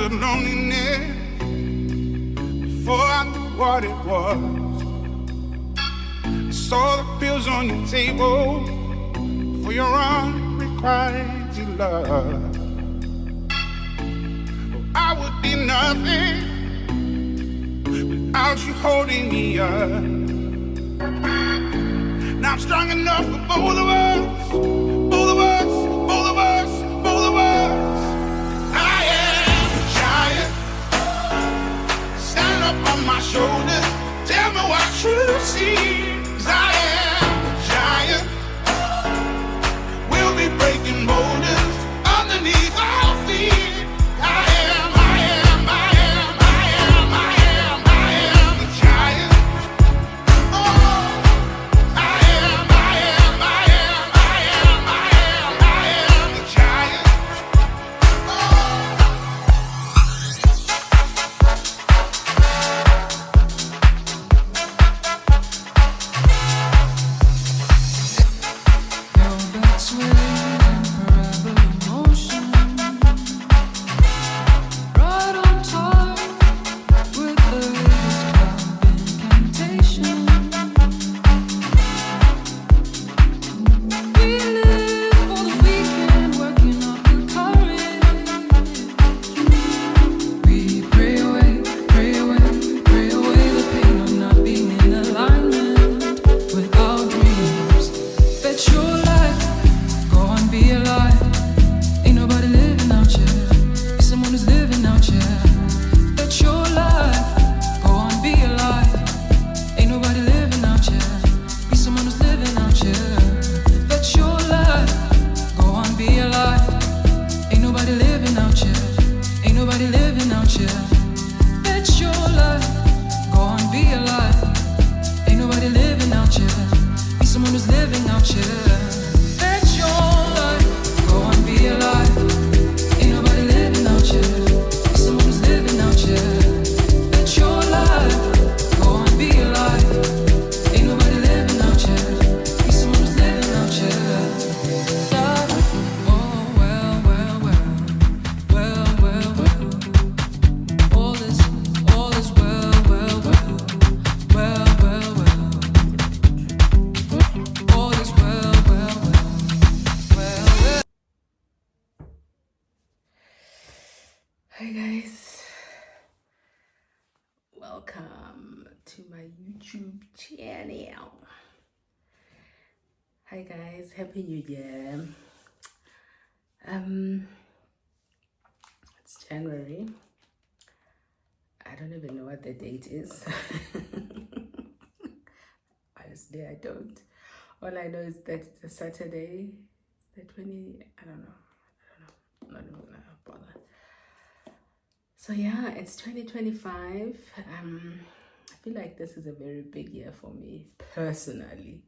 the loneliness before I knew what it was. I saw the pills on your table for your unrequited love. I would be nothing without you holding me up. Now I'm strong enough for both of us, both of us, both of us, both of us. I am a giant. Stand up on my shoulders. Tell me what you see. 'Cause I am a giant. We'll be breaking boulders underneath our feet. I am a giant. Oh, I am a giant. Hi guys, welcome to my YouTube channel. Hi guys, happy new year. It's January. I don't even know what the date is. Honestly, I don't. All I know is that it's a Saturday, the 20, I don't know. I'm not even gonna bother. So yeah, it's 2025. I feel like this is a very big year for me personally.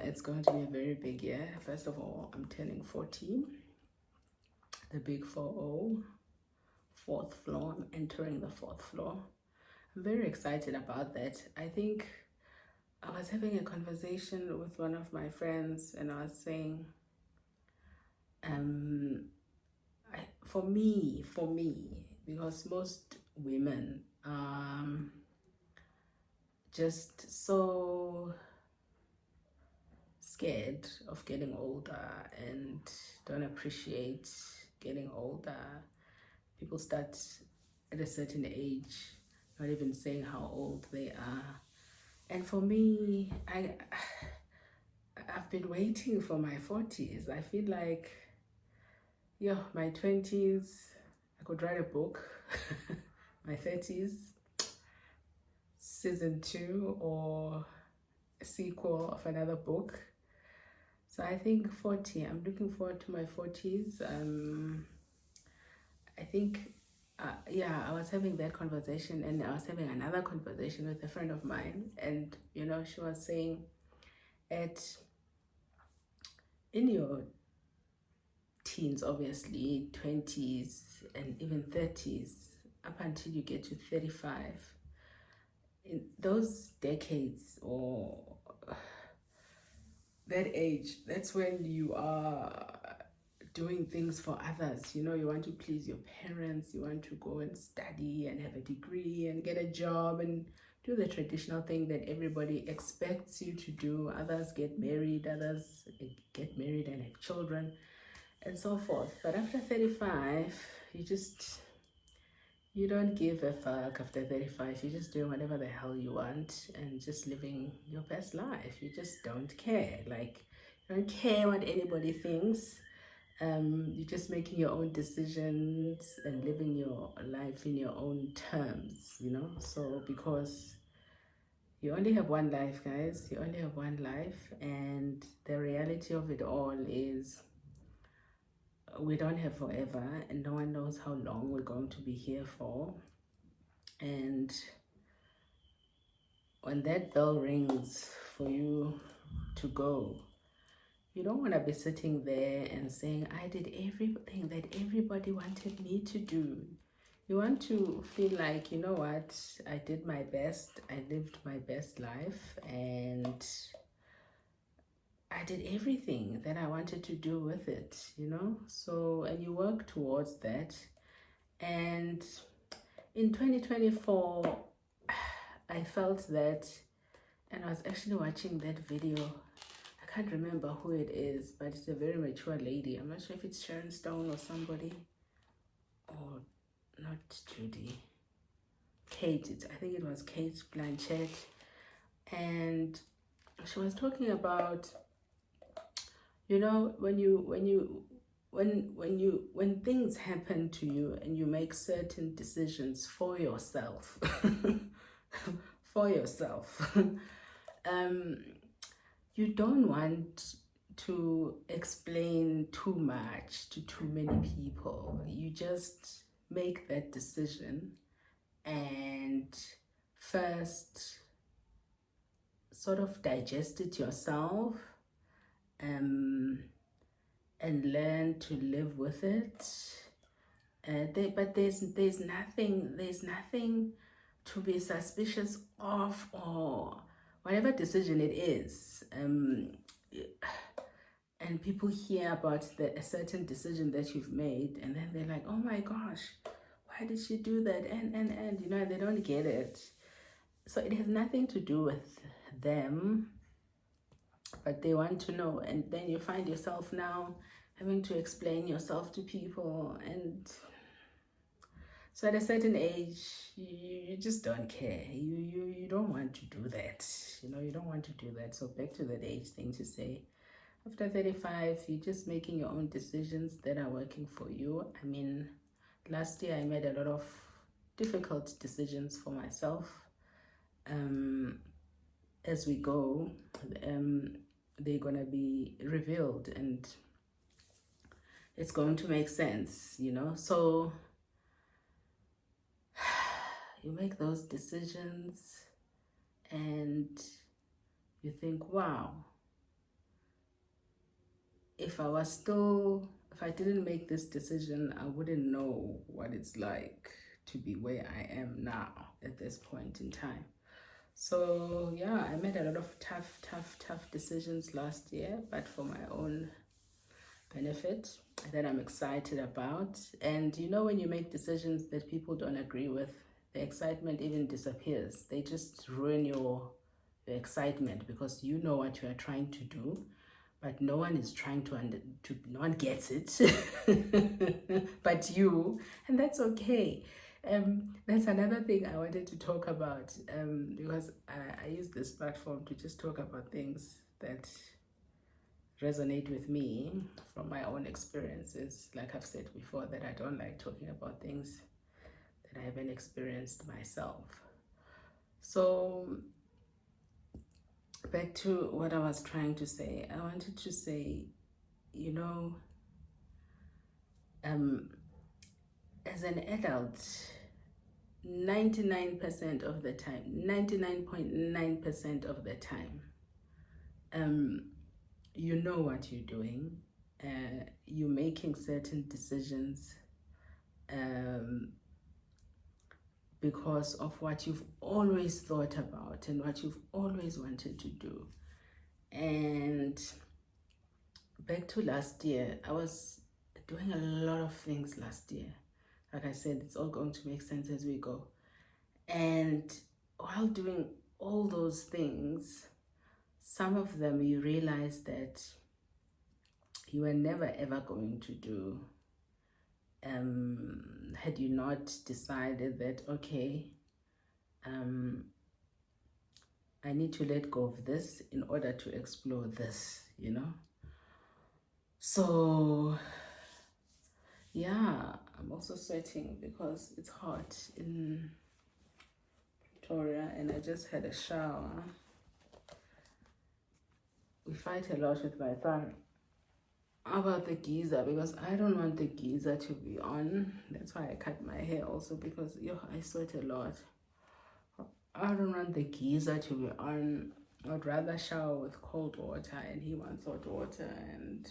It's going to be a very big year. First of all, I'm turning 40, the big 40, fourth floor. I'm entering the fourth floor. I'm very excited about that. I think I was having a conversation with one of my friends and I was saying, for me, because most women just so scared of getting older and don't appreciate getting older. People start at a certain age not even saying how old they are. And for me, I've been waiting for my 40s. I feel like, yeah, my 20s, I could write a book. My 30s, season 2 or a sequel of another book. So I think 40, I'm looking forward to my 40s. I think, I was having that conversation and I was having another conversation with a friend of mine. And, you know, she was saying in your teens, obviously, 20s and even 30s, up until you get to 35, in those decades or that age, that's when you are doing things for others. You know, you want to please your parents, you want to go and study and have a degree and get a job and do the traditional thing that everybody expects you to do. Others get married, others get married and have children and so forth. But after 35, you don't give a fuck. After 35, you're just doing whatever the hell you want and just living your best life. You just don't care. Like, you don't care what anybody thinks. You're just making your own decisions and living your life in your own terms, you know. So because you only have one life, guys, you only have one life, and the reality of it all is we don't have forever, and no one knows how long we're going to be here for. And when that bell rings for you to go, you don't want to be sitting there and saying, I did everything that everybody wanted me to do. You want to feel like, you know what, I did my best, I lived my best life, and I did everything that I wanted to do with it, you know? So, and you work towards that. And in 2024, I felt that, and I was actually watching that video. I can't remember who it is, but it's a very mature lady. I'm not sure if it's Sharon Stone or somebody, or not Judy. Kate, I think it was Kate Blanchett. And she was talking about, you know, when things happen to you and you make certain decisions for yourself, you don't want to explain too much to too many people. You just make that decision and first sort of digest it yourself, and learn to live with it. But there's nothing to be suspicious of, or whatever decision it is. And people hear about a certain decision that you've made, and then they're like, oh my gosh, why did she do that? And you know, they don't get it. So it has nothing to do with them, but they want to know. And then you find yourself now having to explain yourself to people. And so at a certain age, you just don't care. You don't want to do that. You know, you don't want to do that. So back to that age thing, to say, after 35, you're just making your own decisions that are working for you. I mean, last year I made a lot of difficult decisions for myself. As we go, they're gonna be revealed, and it's going to make sense, you know. So you make those decisions and you think, wow, if I didn't make this decision, I wouldn't know what it's like to be where I am now at this point in time. So yeah, I made a lot of tough decisions last year, but for my own benefit that I'm excited about. And you know, when you make decisions that people don't agree with, the excitement even disappears. They just ruin your excitement, because you know what you are trying to do, but no one is trying no one gets it but you, and that's okay. That's another thing I wanted to talk about, because I use this platform to just talk about things that resonate with me from my own experiences. Like I've said before, that I don't like talking about things that I haven't experienced myself. So back to what I was trying to say. I wanted to say, you know, as an adult, 99% of the time, 99.9% of the time, you know what you're doing. You're making certain decisions because of what you've always thought about and what you've always wanted to do. And back to last year, I was doing a lot of things last year. Like I said, it's all going to make sense as we go. And while doing all those things, some of them you realize that you were never ever going to do had you not decided that, okay, I need to let go of this in order to explore this, you know? So, yeah, I'm also sweating because it's hot in Pretoria and I just had a shower. We fight a lot with my son about the geyser because I don't want the geyser to be on. That's why I cut my hair also, because I sweat a lot. I don't want the geyser to be on. I'd rather shower with cold water and he wants hot water, and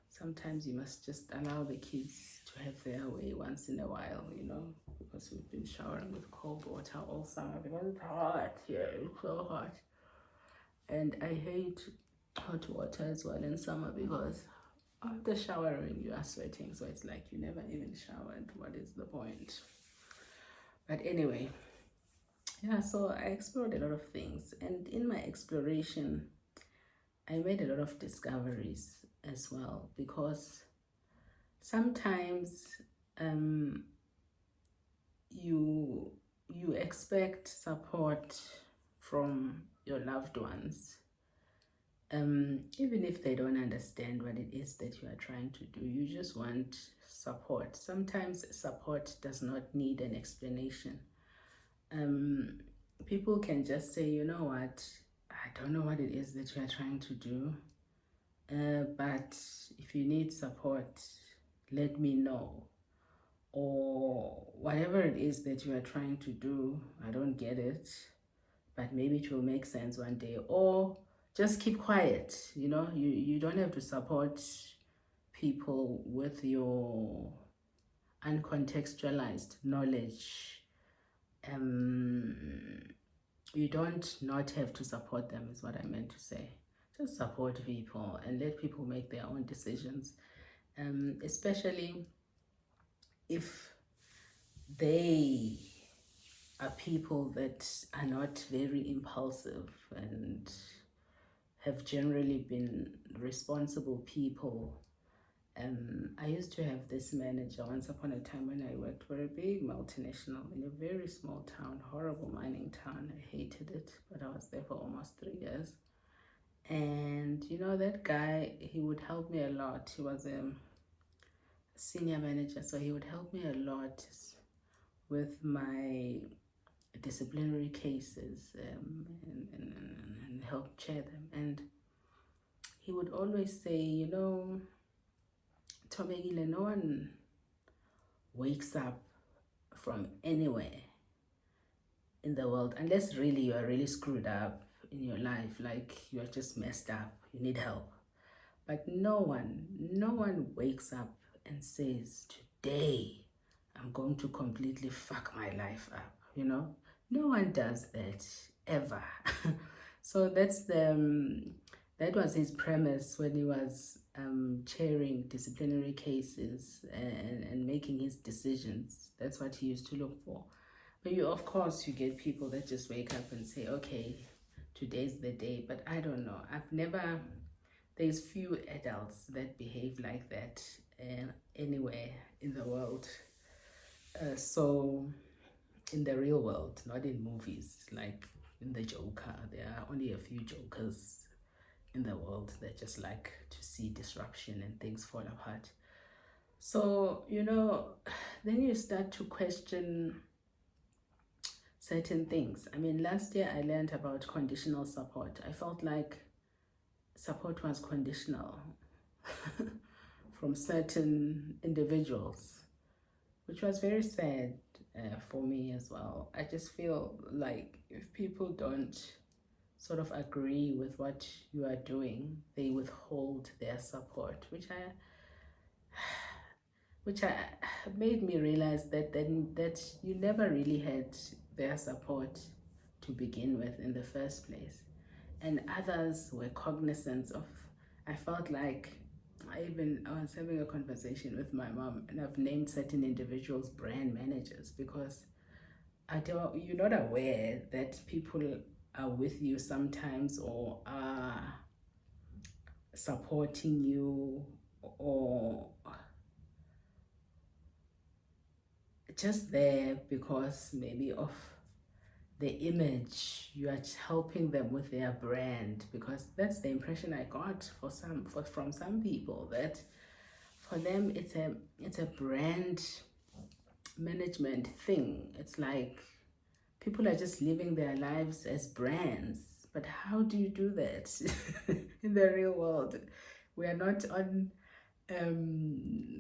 sometimes you must just allow the kids to have their way once in a while, you know, because we've been showering with cold water all summer because it's hot here. It's so hot. And I hate hot water as well in summer because after showering you are sweating, so it's like you never even showered. What is the point? But anyway, yeah, so I explored a lot of things, and in my exploration I made a lot of discoveries as well, because sometimes you expect support from your loved ones, even if they don't understand what it is that you are trying to do. You just want support. Sometimes support does not need an explanation. People can just say, you know what, I don't know what it is that you are trying to do, but if you need support, let me know. Or whatever it is that you are trying to do, I don't get it, but maybe it will make sense one day. Or just keep quiet. You know, you don't have to support people with your uncontextualized knowledge. You don't not have to support them, is what I meant to say. Just support people and let people make their own decisions, especially if they are people that are not very impulsive and have generally been responsible people. I used to have this manager once upon a time when I worked for a big multinational in a very small town, horrible mining town. I hated it, but I was there for almost 3 years. And you know, that guy, he would help me a lot. He was a senior manager, so he would help me a lot with my disciplinary cases, and help chair them. And he would always say, you know, Thobekile, no one wakes up from anywhere in the world unless really you are really screwed up in your life, like you are just messed up, you need help. But no one wakes up and says, today I'm going to completely fuck my life up, you know. No one does that ever. So that was his premise when he was chairing disciplinary cases and making his decisions. That's what he used to look for. But of course you get people that just wake up and say, okay, today's the day. But I don't know, there's few adults that behave like that anywhere in the world. So in the real world, not in movies, like in the Joker, there are only a few jokers in the world that just like to see disruption and things fall apart. So, you know, then you start to question certain things. I mean, last year I learned about conditional support. I felt like support was conditional from certain individuals, which was very sad for me as well. I just feel like if people don't sort of agree with what you are doing, they withhold their support, which made me realize that you never really had their support to begin with in the first place. And others were cognizant of, I felt like I was having a conversation with my mom, and I've named certain individuals brand managers because you're not aware that people are with you sometimes or are supporting you or just there because maybe of the image you are helping them with their brand, because that's the impression I got from some people, that for them it's a brand management thing. It's like people are just living their lives as brands, but how do you do that in the real world? We are not on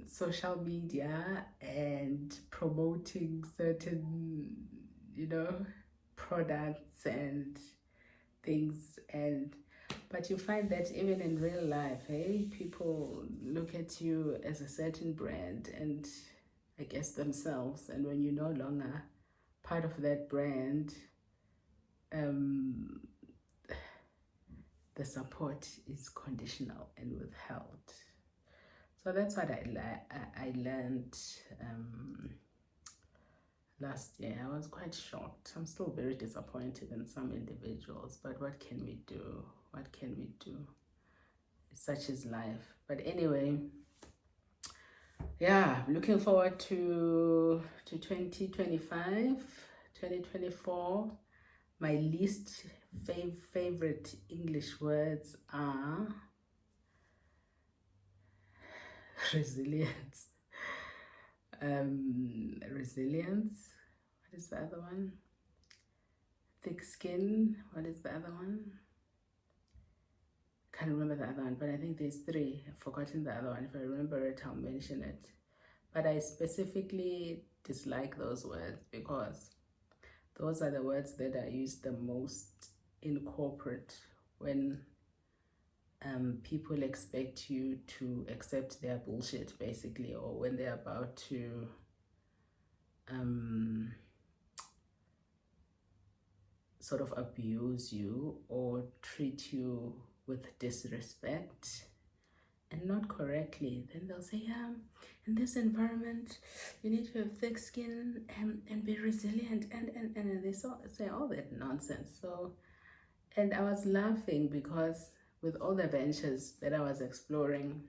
social media and promoting certain, products and things, but you find that even in real life, hey, people look at you as a certain brand and I guess themselves, and when you're no longer part of that brand, the support is conditional and withheld. So that's what I learned last year. I was quite shocked. I'm still very disappointed in some individuals, but what can we do? What can we do? Such is life. But anyway, yeah, looking forward to 2025, 2024. My least favorite English words are resilience. Resilience. What is the other one? Thick skin. What is the other one? Can't remember the other one, but I think there's three. I've forgotten the other one. If I remember it, I'll mention it. But I specifically dislike those words because those are the words that I use the most in corporate when people expect you to accept their bullshit, basically, or when they're about to sort of abuse you or treat you with disrespect and not correctly. Then they'll say, yeah, in this environment you need to have thick skin and be resilient, and they say all that nonsense. So, and I was laughing because with all the ventures that I was exploring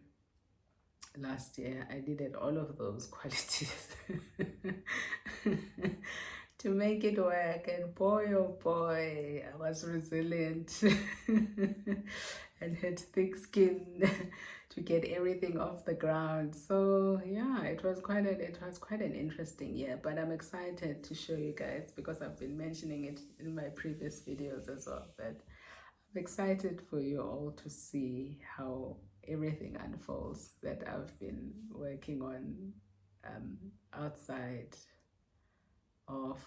last year, I needed all of those qualities to make it work, and boy oh boy, I was resilient and had thick skin to get everything off the ground. So yeah, it was quite an interesting year, but I'm excited to show you guys, because I've been mentioning it in my previous videos as well, that I'm excited for you all to see how everything unfolds that I've been working on outside of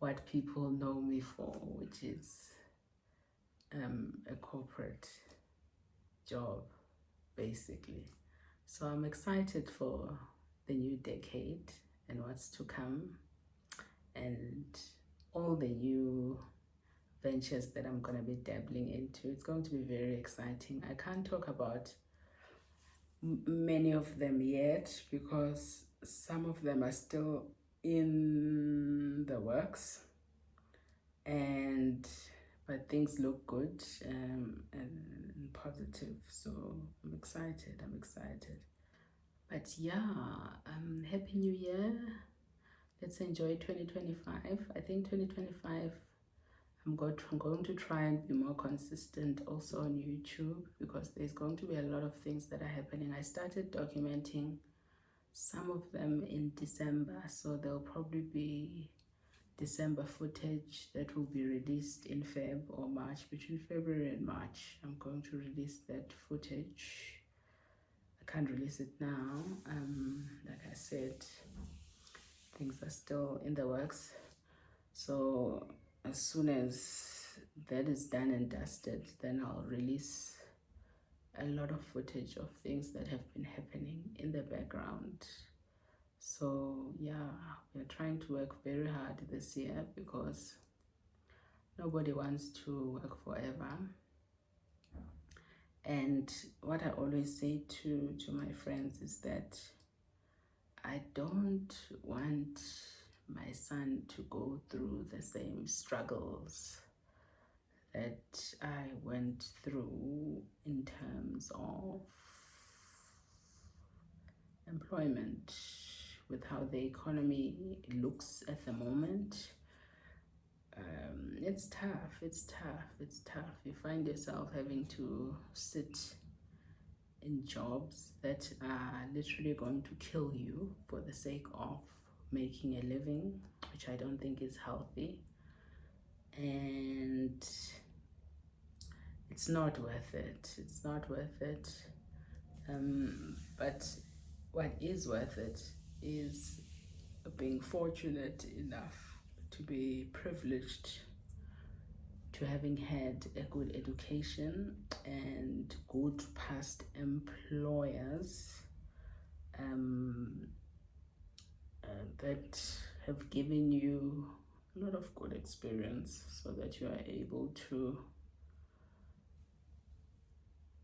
what people know me for, which is a corporate job, basically. So I'm excited for the new decade and what's to come, and all the new ventures that I'm going to be dabbling into. It's going to be very exciting. I can't talk about many of them yet because some of them are still in the works, but things look good and positive, so I'm excited. But yeah, happy new year. Let's enjoy 2025. I think 2025 I'm going to try and be more consistent also on YouTube, because there's going to be a lot of things that are happening. I started documenting some of them in December, so there'll probably be December footage that will be released in Feb or March. Between February and March, I'm going to release that footage. I can't release it now. Like I said, things are still in the works. So as soon as that is done and dusted, then I'll release a lot of footage of things that have been happening in the background. So yeah, we're trying to work very hard this year because nobody wants to work forever, And what I always say to my friends is that I don't want my son to go through the same struggles that I went through in terms of employment, with how the economy looks at the moment. It's tough, it's tough, it's tough. You find yourself having to sit in jobs that are literally going to kill you for the sake of making a living, which I don't think is healthy. And it's not worth it. It's not worth it. But what is worth it is being fortunate enough to be privileged to having had a good education and good past employers that have given you a lot of good experience so that you are able to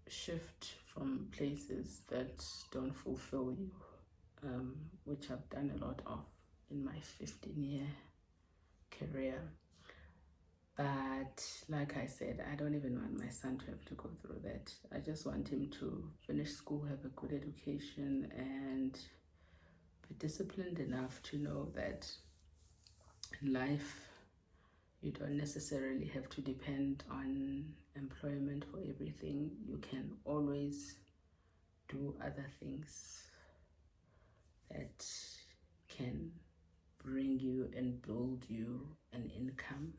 shift from places that don't fulfill you, which I've done a lot of in my 15-year career. But like I said, I don't even want my son to have to go through that. I just want him to finish school, have a good education, and be disciplined enough to know that in life you don't necessarily have to depend on employment for everything. You can always do other things that can bring you and build you an income.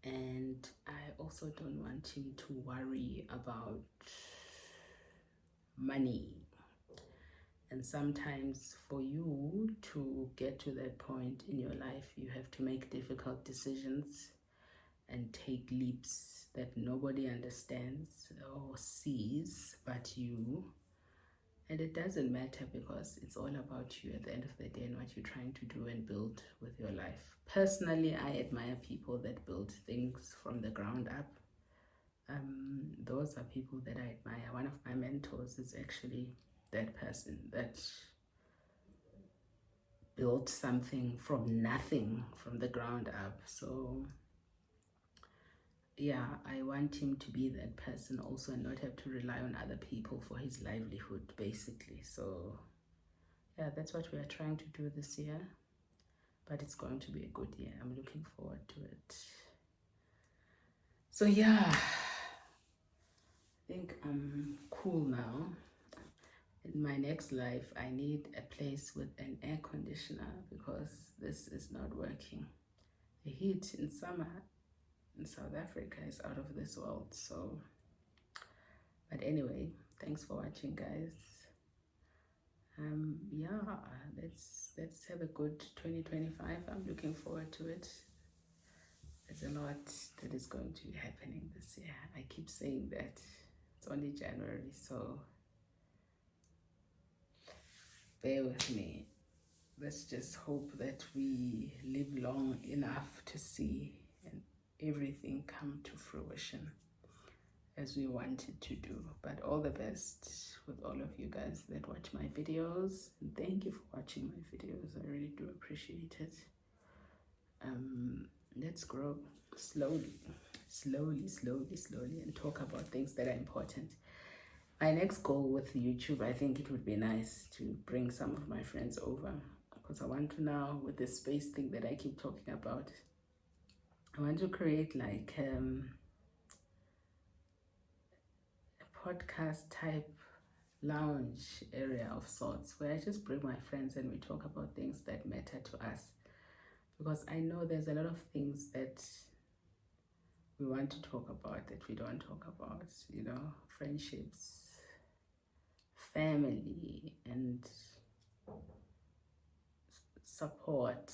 And I also don't want him to worry about money. And sometimes for you to get to that point in your life, you have to make difficult decisions and take leaps that nobody understands or sees but you. And it doesn't matter, because it's all about you at the end of the day and what you're trying to do and build with your life. Personally, I admire people that build things from the ground up. Those are people that I admire. One of my mentors is actually that person that built something from nothing, from the ground up. So yeah, I want him to be that person also and not have to rely on other people for his livelihood, basically. So yeah, that's what we are trying to do this year, but it's going to be a good year. I'm looking forward to it. So yeah, I think I'm cool now. In my next life, I need a place with an air conditioner, because this is not working. The heat in summer in South Africa is out of this world. So, but anyway, thanks for watching, guys. Yeah, let's have a good 2025. I'm looking forward to it. There's a lot that is going to be happening this year. I keep saying that. It's only January, so bear with me. Let's just hope that we live long enough to see everything come to fruition as we wanted to do. But all the best with all of you guys that watch my videos. And thank you for watching my videos. I really do appreciate it. Let's grow slowly, and talk about things that are important. My next goal with YouTube, I think it would be nice to bring some of my friends over, because I want to now, with the space thing that I keep talking about, I want to create like a podcast type lounge area of sorts, where I just bring my friends and we talk about things that matter to us. Because I know there's a lot of things that we want to talk about that we don't talk about, you know, friendships, family, and support.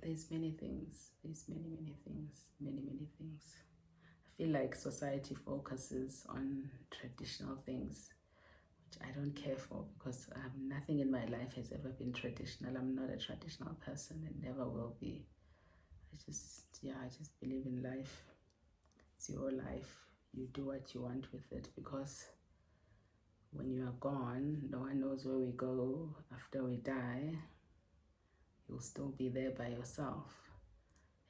There's many things. There's many things. I feel like society focuses on traditional things, which I don't care for, because nothing in my life has ever been traditional. I'm not a traditional person and never will be. I just believe in life. It's your life. You do what you want with it, because when you are gone, no one knows where we go after we die. You'll still be there by yourself,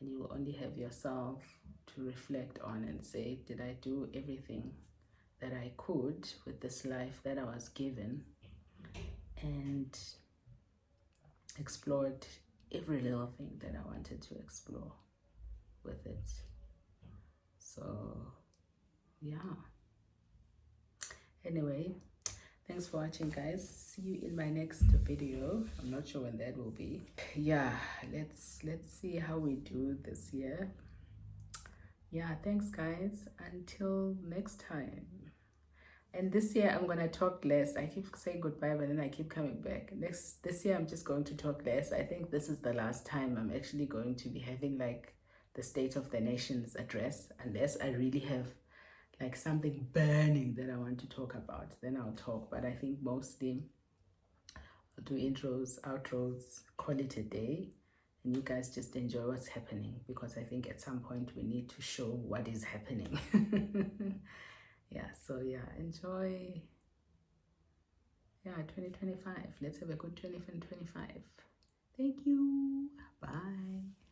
and you'll only have yourself to reflect on and say, did I do everything that I could with this life that I was given, and explored every little thing that I wanted to explore with it? So yeah, anyway, thanks for watching, guys. See you in my next video. I'm not sure when that will be. Yeah, let's see how we do this year. Yeah, thanks guys, until next time. And this year I'm gonna talk less. I keep saying goodbye, but then I keep coming back. This year I'm just going to talk less. I think this is the last time I'm actually going to be having like the State of the Nations address, unless I really have like something burning that I want to talk about, then I'll talk. But I think mostly I'll do intros, outros, call it a day, and you guys just enjoy what's happening, because I think at some point we need to show what is happening. Yeah, so yeah, enjoy. Yeah, 2025. Let's have a good 2025. Thank you. Bye.